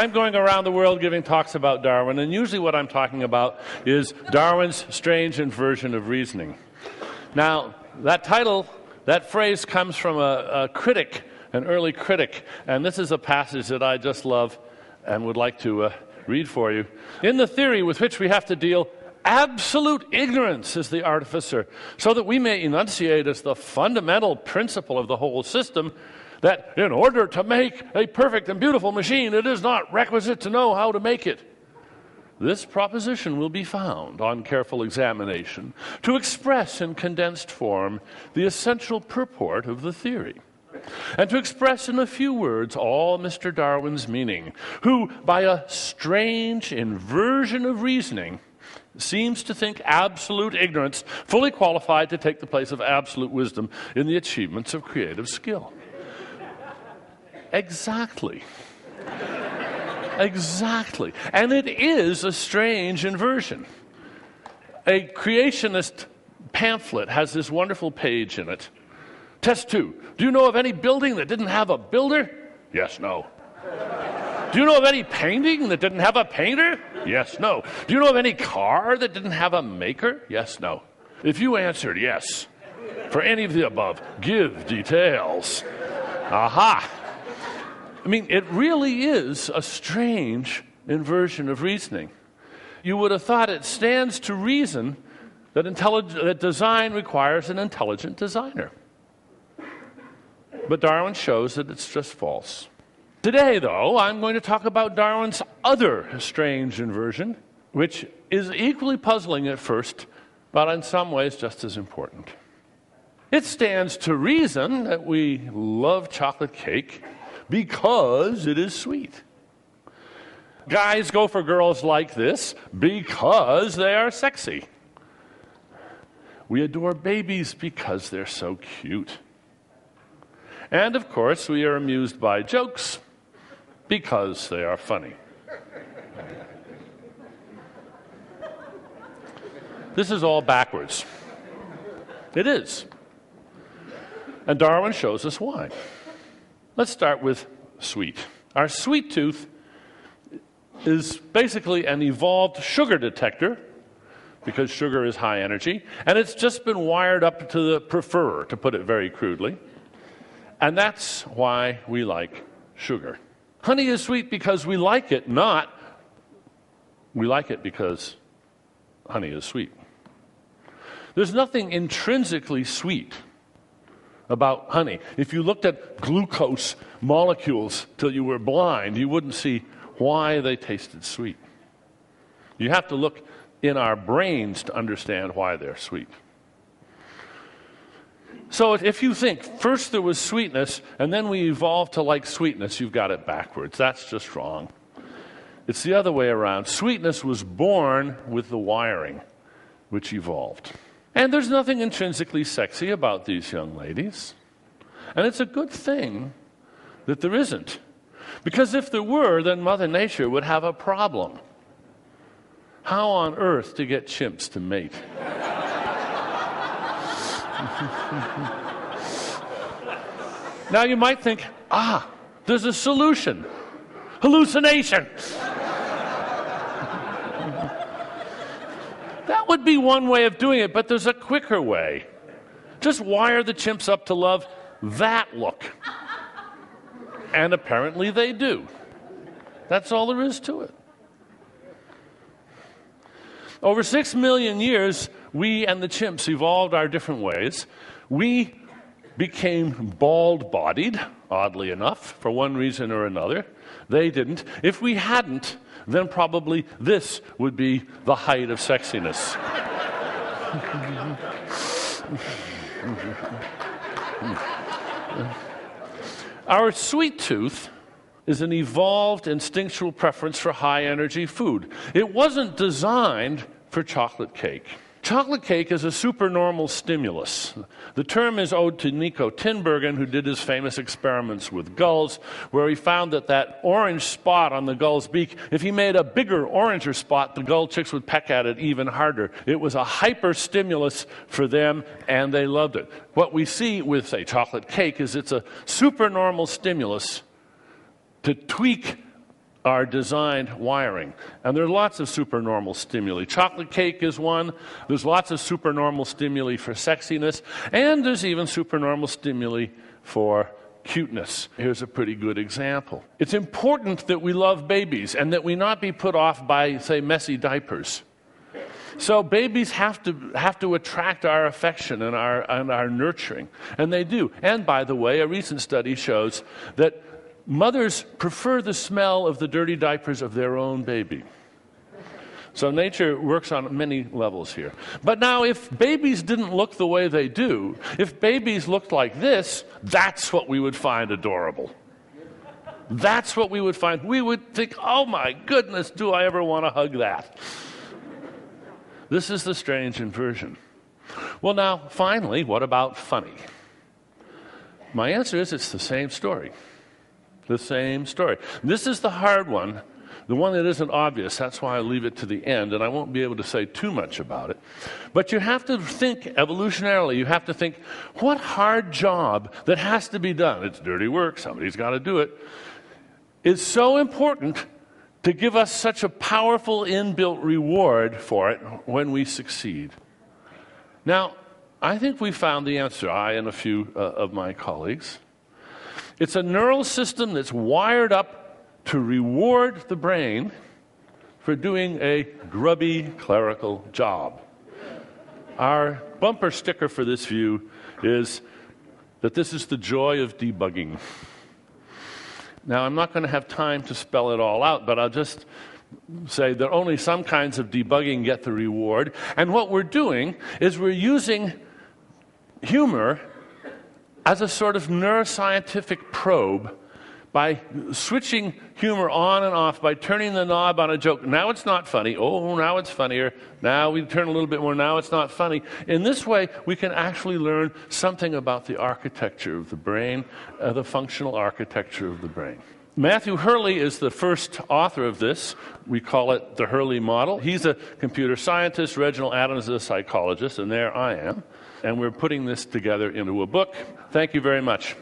I'm going around the world giving talks about Darwin, and usually what I'm talking about is Darwin's strange inversion of reasoning. Now, that title, that phrase comes from a critic, an early critic, and this is a passage that I just love and would like to read for you. In the theory with which we have to deal, absolute ignorance is the artificer, so that we may enunciate as the fundamental principle of the whole system that in order to make a perfect and beautiful machine, it is not requisite to know how to make it. This proposition will be found, on careful examination, to express in condensed form the essential purport of the theory, and to express in a few words all Mr. Darwin's meaning, who, by a strange inversion of reasoning, seems to think absolute ignorance fully qualified to take the place of absolute wisdom in the achievements of creative skill. Exactly. Exactly. And it is a strange inversion. A creationist pamphlet has this wonderful page in it. Test 2. Do you know of any building that didn't have a builder? Yes, no. Do you know of any painting that didn't have a painter? Yes, no. Do you know of any car that didn't have a maker? Yes, no. If you answered yes for any of the above, give details. Aha! I mean, it really is a strange inversion of reasoning. You would have thought it stands to reason that that design requires an intelligent designer. But Darwin shows that it's just false. Today, though, I'm going to talk about Darwin's other strange inversion, which is equally puzzling at first, but in some ways just as important. It stands to reason that we love chocolate cake because it is sweet. Guys go for girls like this because they are sexy. We adore babies because they're so cute. And of course, we are amused by jokes because they are funny. This is all backwards. It is. And Darwin shows us why. Let's start with sweet. Our sweet tooth is basically an evolved sugar detector, because sugar is high energy, and it's just been wired up to the preferrer, to put it very crudely. And that's why we like sugar. Honey is sweet because we like it, not we like it because honey is sweet. There's nothing intrinsically sweet about honey. If you looked at glucose molecules till you were blind, you wouldn't see why they tasted sweet. You have to look in our brains to understand why they're sweet. So if you think first there was sweetness and then we evolved to like sweetness, you've got it backwards. That's just wrong. It's the other way around. Sweetness was born with the wiring, which evolved. And there's nothing intrinsically sexy about these young ladies. And it's a good thing that there isn't. Because if there were, then Mother Nature would have a problem. How on earth to get chimps to mate? Now you might think, there's a solution. Hallucination. That would be one way of doing it, but there's a quicker way. Just wire the chimps up to love that look. And apparently they do. That's all there is to it. Over 6 million years, we and the chimps evolved our different ways. We became bald-bodied, oddly enough, for one reason or another. They didn't. If we hadn't, then probably this would be the height of sexiness. Our sweet tooth is an evolved instinctual preference for high-energy food. It wasn't designed for chocolate cake. Chocolate cake is a supernormal stimulus. The term is owed to Nico Tinbergen, who did his famous experiments with gulls, where he found that orange spot on the gull's beak, if he made a bigger, oranger spot, the gull chicks would peck at it even harder. It was a hyper-stimulus for them, and they loved it. What we see with, say, chocolate cake is it's a supernormal stimulus to tweak our designed wiring. And there are lots of supernormal stimuli. Chocolate cake is one. There's lots of supernormal stimuli for sexiness. And there's even supernormal stimuli for cuteness. Here's a pretty good example. It's important that we love babies and that we not be put off by, say, messy diapers. So babies have to attract our affection and our nurturing, and they do. And by the way, a recent study shows that mothers prefer the smell of the dirty diapers of their own baby. So nature works on many levels here. But now, if babies didn't look the way they do, if babies looked like this, that's what we would find adorable. That's what we would find. We would think, oh my goodness, do I ever want to hug that? This is the strange inversion. Well, now, finally, what about funny? My answer is it's the same story. The same story. This is the hard one. The one that isn't obvious, that's why I leave it to the end, and I won't be able to say too much about it. But you have to think evolutionarily. You have to think, what hard job that has to be done, it's dirty work, somebody's got to do it, is so important to give us such a powerful inbuilt reward for it when we succeed. Now, I think we found the answer, I and a few of my colleagues. It's a neural system that's wired up to reward the brain for doing a grubby clerical job. Our bumper sticker for this view is that this is the joy of debugging. Now, I'm not going to have time to spell it all out, but I'll just say that only some kinds of debugging get the reward. And what we're doing is we're using humor as a sort of neuroscientific probe by switching humor on and off, by turning the knob on a joke. Now it's not funny. Oh, now it's funnier. Now we turn a little bit more. Now it's not funny. In this way, we can actually learn something about the architecture of the brain, the functional architecture of the brain. Matthew Hurley is the first author of this. We call it the Hurley model. He's a computer scientist. Reginald Adams is a psychologist, and there I am. And we're putting this together into a book. Thank you very much.